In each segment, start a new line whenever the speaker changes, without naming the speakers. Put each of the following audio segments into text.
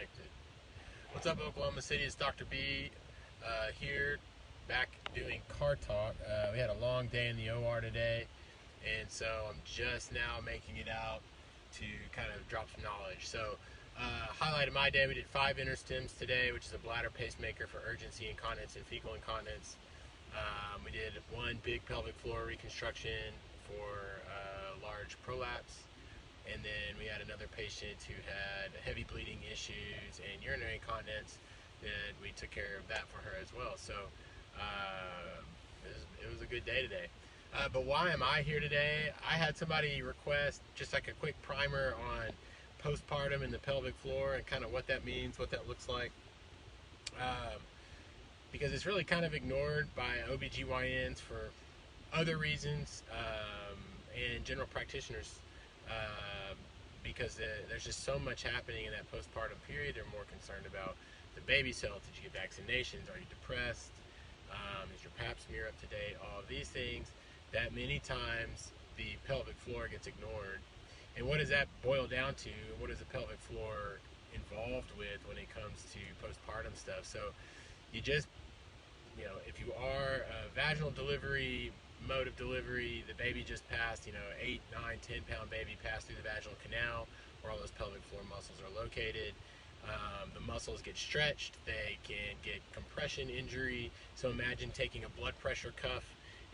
connected. What's up, Oklahoma City? It's Dr. B here, back doing car talk. We had a long day in the OR today, and so I'm just now making it out to kind of drop some knowledge. So, highlight of my day, we did 5 interstims today, which is a bladder pacemaker for urgency incontinence and fecal incontinence. We did 1 big pelvic floor reconstruction for large prolapse. And then we had another patient who had heavy bleeding issues and urinary incontinence that we took care of that for her as well. So it was a good day today. But why am I here today? I had somebody request just like a quick primer on postpartum and the pelvic floor and kind of what that means, what that looks like. Because it's really kind of ignored by OBGYNs for other reasons and general practitioners. Because there's just so much happening in that postpartum period. They're more concerned about the baby's health. Did you get vaccinations? Are you depressed? Is your pap smear up to date? All of these things that many times the pelvic floor gets ignored. And what does that boil down to? What is the pelvic floor involved with when it comes to postpartum stuff? So you just, if you are a vaginal delivery, mode of delivery, the baby just passed, 8, 9, 10 pound baby passed through the vaginal canal where all those pelvic floor muscles are located. The muscles get stretched, they can get compression injury. So imagine taking a blood pressure cuff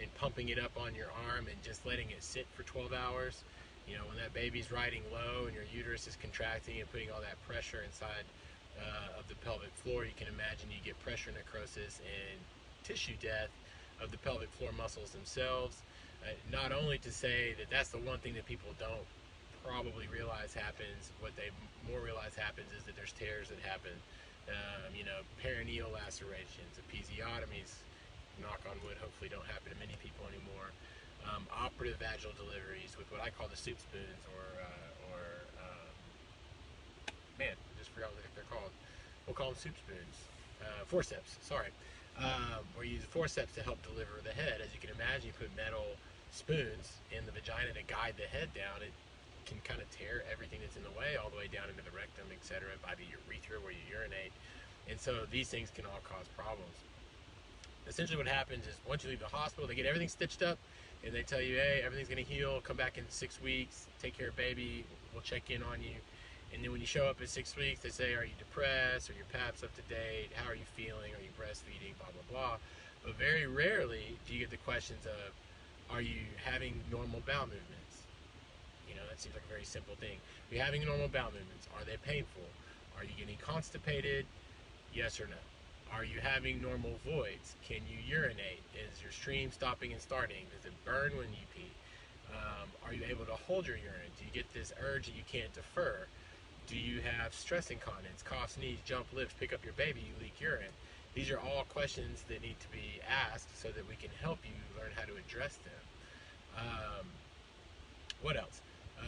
and pumping it up on your arm and just letting it sit for 12 hours. When that baby's riding low and your uterus is contracting and putting all that pressure inside of the pelvic floor, you can imagine you get pressure necrosis and tissue death of the pelvic floor muscles themselves. Not only to say that that's the one thing that people don't probably realize happens, what they more realize happens is that there's tears that happen, perineal lacerations, episiotomies, knock on wood, hopefully don't happen to many people anymore, operative vaginal deliveries with what I call the soup spoons, I just forgot what they're called. We'll call them soup spoons. Forceps, sorry. Or you use forceps to help deliver the head. As you can imagine, you put metal spoons in the vagina to guide the head down. It can kind of tear everything that's in the way all the way down into the rectum, etc., by the urethra where you urinate. And so these things can all cause problems. Essentially what happens is once you leave the hospital, they get everything stitched up and they tell you, hey, everything's going to heal, come back in 6 weeks, take care of baby, we'll check in on you. And then when you show up at 6 weeks, they say, are you depressed? Are your PAPs up to date? How are you feeling? Are you breastfeeding? Blah, blah, blah. But very rarely do you get the questions of, are you having normal bowel movements? That seems like a very simple thing. Are you having normal bowel movements? Are they painful? Are you getting constipated? Yes or no? Are you having normal voids? Can you urinate? Is your stream stopping and starting? Does it burn when you pee? Are you able to hold your urine? Do you get this urge that you can't defer? Do you have stress incontinence, cough, sneeze, jump, lift, pick up your baby, you leak urine? These are all questions that need to be asked so that we can help you learn how to address them. What else?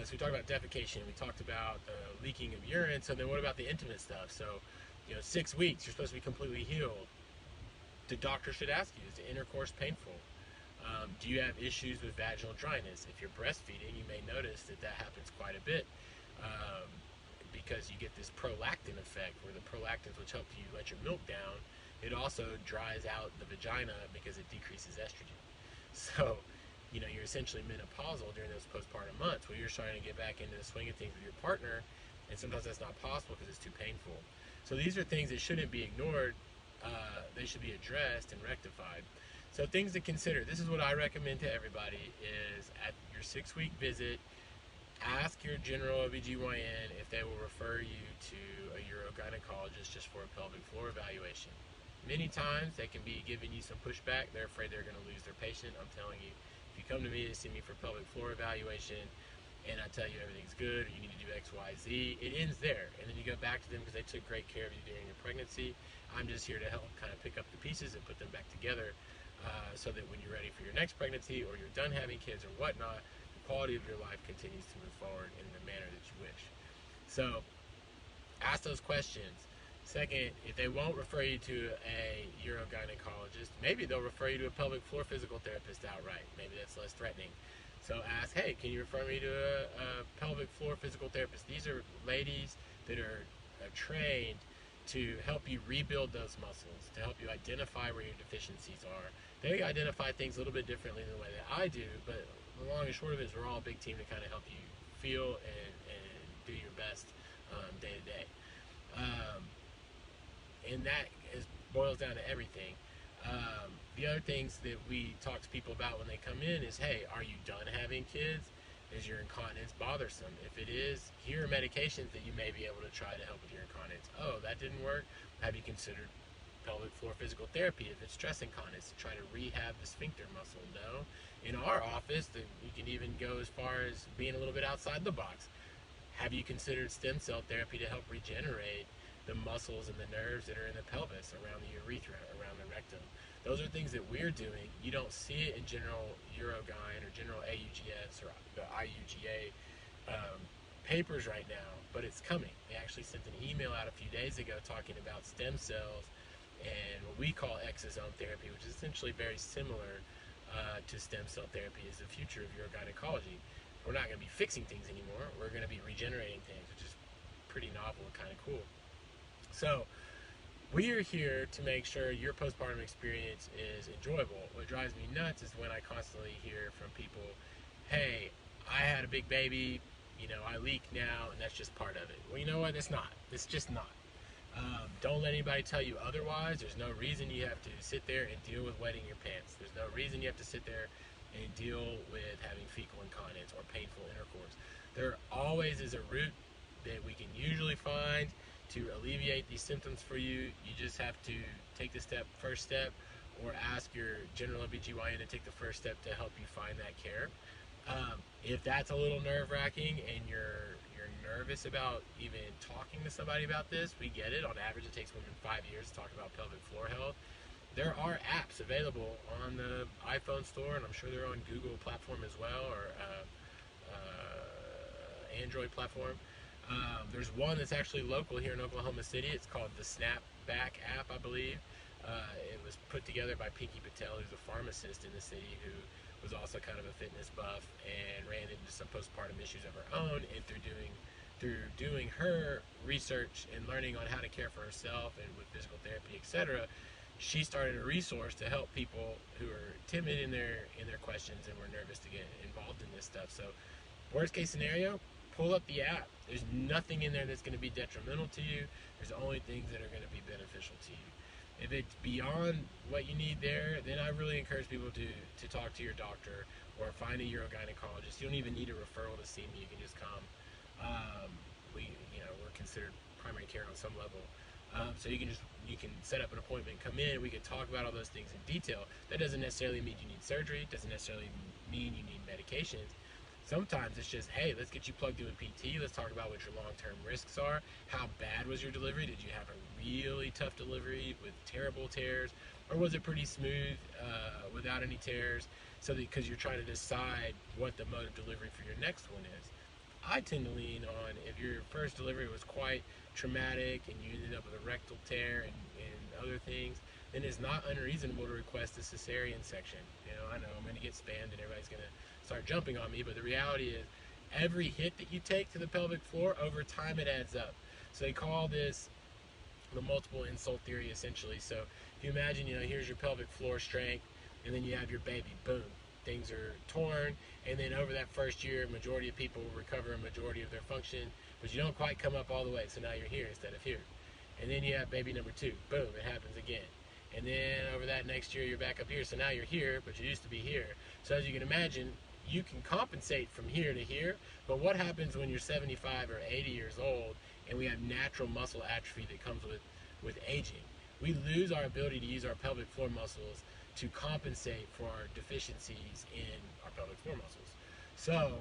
So we talked about defecation, we talked about leaking of urine, so then what about the intimate stuff? So, 6 weeks, you're supposed to be completely healed. The doctor should ask you, is the intercourse painful? Do you have issues with vaginal dryness? If you're breastfeeding, you may notice that happens quite a bit. Because you get this prolactin effect where the prolactins, which help you let your milk down, it also dries out the vagina because it decreases estrogen. So, you're essentially menopausal during those postpartum months where you're trying to get back into the swing of things with your partner, and sometimes that's not possible because it's too painful. So these are things that shouldn't be ignored. They should be addressed and rectified. So things to consider. This is what I recommend to everybody is at your 6-week visit, ask your general OBGYN if they will refer you to a urogynecologist just for a pelvic floor evaluation. Many times they can be giving you some pushback. They're afraid they're going to lose their patient. I'm telling you, if you come to me to see me for pelvic floor evaluation and I tell you everything's good or you need to do X, Y, Z, it ends there. And then you go back to them because they took great care of you during your pregnancy. I'm just here to help kind of pick up the pieces and put them back together so that when you're ready for your next pregnancy or you're done having kids or whatnot, quality of your life continues to move forward in the manner that you wish. So ask those questions. Second, if they won't refer you to a urogynecologist, maybe they'll refer you to a pelvic floor physical therapist outright. Maybe that's less threatening. So ask, hey, can you refer me to a pelvic floor physical therapist? These are ladies that are are trained to help you rebuild those muscles, to help you identify where your deficiencies are. They identify things a little bit differently than the way that I do, but the long and short of it is we're all a big team to kind of help you feel and do your best day to day. And that boils down to everything. The other things that we talk to people about when they come in is, hey, are you done having kids? Is your incontinence bothersome? If it is, here are medications that you may be able to try to help with your incontinence. Oh, that didn't work? Have you considered pelvic floor physical therapy if it's stress incontinence to try to rehab the sphincter muscle? No. In our office, you can even go as far as being a little bit outside the box. Have you considered stem cell therapy to help regenerate the muscles and the nerves that are in the pelvis, around the urethra, around the rectum? Those are things that we're doing. You don't see it in general Urogyn or general AUGS or the IUGA papers right now, but it's coming. They actually sent an email out a few days ago talking about stem cells and what we call exosome therapy, which is essentially very similar to stem cell therapy, is the future of urogynecology. We're not going to be fixing things anymore. We're going to be regenerating things, which is pretty novel and kind of cool. So we are here to make sure your postpartum experience is enjoyable. What drives me nuts is when I constantly hear from people, hey, I had a big baby, I leak now, and that's just part of it. Well, you know what? It's not. It's just not. Don't let anybody tell you otherwise. There's no reason you have to sit there and deal with wetting your pants. There's no reason you have to sit there and deal with having fecal incontinence or painful intercourse. There always is a route that we can usually find to alleviate these symptoms for you. You just have to take the first step, or ask your general OBGYN to take the first step to help you find that care. If that's a little nerve-wracking and you're nervous about even talking to somebody about this, we get it. On average, it takes women 5 years to talk about pelvic floor health. There are apps available on the iPhone store, and I'm sure they're on Google platform as well, or Android platform. There's one that's actually local here in Oklahoma City. It's called the Snapback app, I believe. It was put together by Pinky Patel, who's a pharmacist in the city, who was also kind of a fitness buff and ran into some postpartum issues of her own. And through doing her research and learning on how to care for herself and with physical therapy, etc., she started a resource to help people who are timid in their questions and were nervous to get involved in this stuff. So, worst case scenario, pull up the app. There's nothing in there that's going to be detrimental to you. There's only things that are going to be beneficial to you. If it's beyond what you need there, then I really encourage people to talk to your doctor or find a urogynecologist. You don't even need a referral to see me. You can just come. We're considered primary care on some level. So you can set up an appointment, come in, we can talk about all those things in detail. That doesn't necessarily mean you need surgery. It doesn't necessarily mean you need medications. Sometimes it's just, hey, let's get you plugged in with PT. Let's talk about what your long-term risks are. How bad was your delivery? Did you have a really tough delivery with terrible tears? Or was it pretty smooth without any tears? So because you're trying to decide what the mode of delivery for your next one is. I tend to lean on, if your first delivery was quite traumatic and you ended up with a rectal tear and other things, then it's not unreasonable to request a cesarean section. I know I'm going to get spammed and everybody's going to start jumping on me, but the reality is every hit that you take to the pelvic floor, over time it adds up. So they call this the multiple insult theory, essentially. So if you imagine, here's your pelvic floor strength, and then you have your baby, boom, things are torn, and then over that first year, majority of people will recover a majority of their function, but you don't quite come up all the way, so now you're here instead of here. And then you have baby number 2, boom, it happens again. And then over that next year, you're back up here, so now you're here, but you used to be here. So as you can imagine, you can compensate from here to here, but what happens when you're 75 or 80 years old and we have natural muscle atrophy that comes with aging? We lose our ability to use our pelvic floor muscles to compensate for our deficiencies in our pelvic floor muscles. So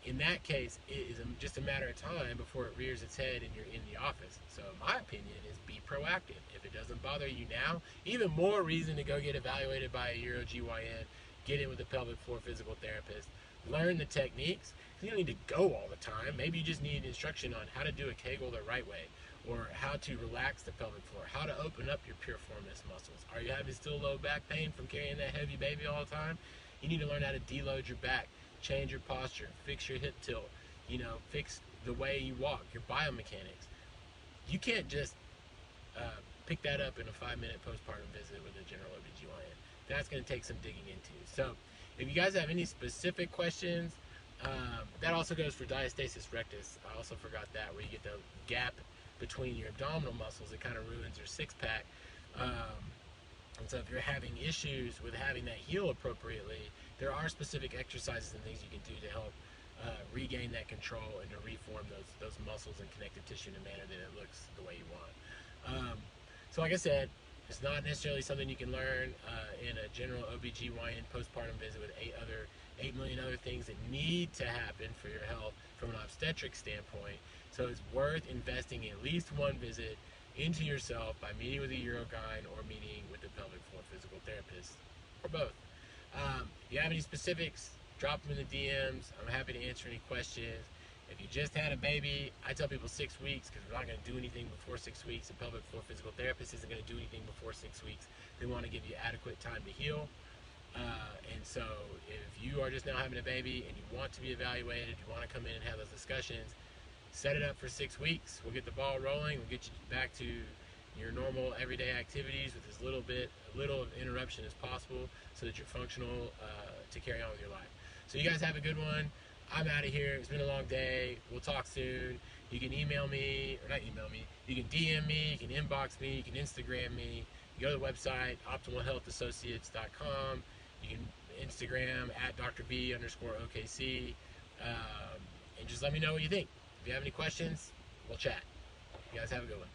in that case, it is just a matter of time before it rears its head and you're in the office. So my opinion is be proactive. If it doesn't bother you now, even more reason to go get evaluated by a Uro-GYN, get in with a pelvic floor physical therapist, learn the techniques. You don't need to go all the time. Maybe you just need instruction on how to do a Kegel the right way, or how to relax the pelvic floor, how to open up your piriformis muscles. Are you having still low back pain from carrying that heavy baby all the time? You need to learn how to deload your back, change your posture, fix your hip tilt, fix the way you walk, your biomechanics. you can't just pick that up in a 5-minute postpartum visit with a general OBGYN. That's going to take some digging into. So if you guys have any specific questions, that also goes for diastasis rectus. I also forgot that, where you get the gap between your abdominal muscles. It kind of ruins your six-pack. And so if you're having issues with having that heal appropriately, there are specific exercises and things you can do to help regain that control and to reform those muscles and connective tissue in a manner that it looks the way you want. So like I said, it's not necessarily something you can learn in a general OBGYN postpartum visit with 8 million other things that need to happen for your health from an obstetric standpoint. So it's worth investing at least one visit into yourself by meeting with a urogyne or meeting with a pelvic floor physical therapist, or both. If you have any specifics, drop them in the DMs. I'm happy to answer any questions. If you just had a baby, I tell people 6 weeks, because we're not going to do anything before 6 weeks. A pelvic floor physical therapist isn't going to do anything before 6 weeks. They want to give you adequate time to heal. And so if you are just now having a baby and you want to be evaluated, you want to come in and have those discussions, set it up for 6 weeks. We'll get the ball rolling. We'll get you back to your normal everyday activities with as little of interruption as possible, so that you're functional to carry on with your life. So you guys have a good one. I'm out of here. It's been a long day. We'll talk soon. You can email me, or not email me. You can DM me. You can inbox me. You can Instagram me. You go to the website, optimalhealthassociates.com. You can Instagram at @DrB_OKC. And just let me know what you think. If you have any questions, we'll chat. You guys have a good one.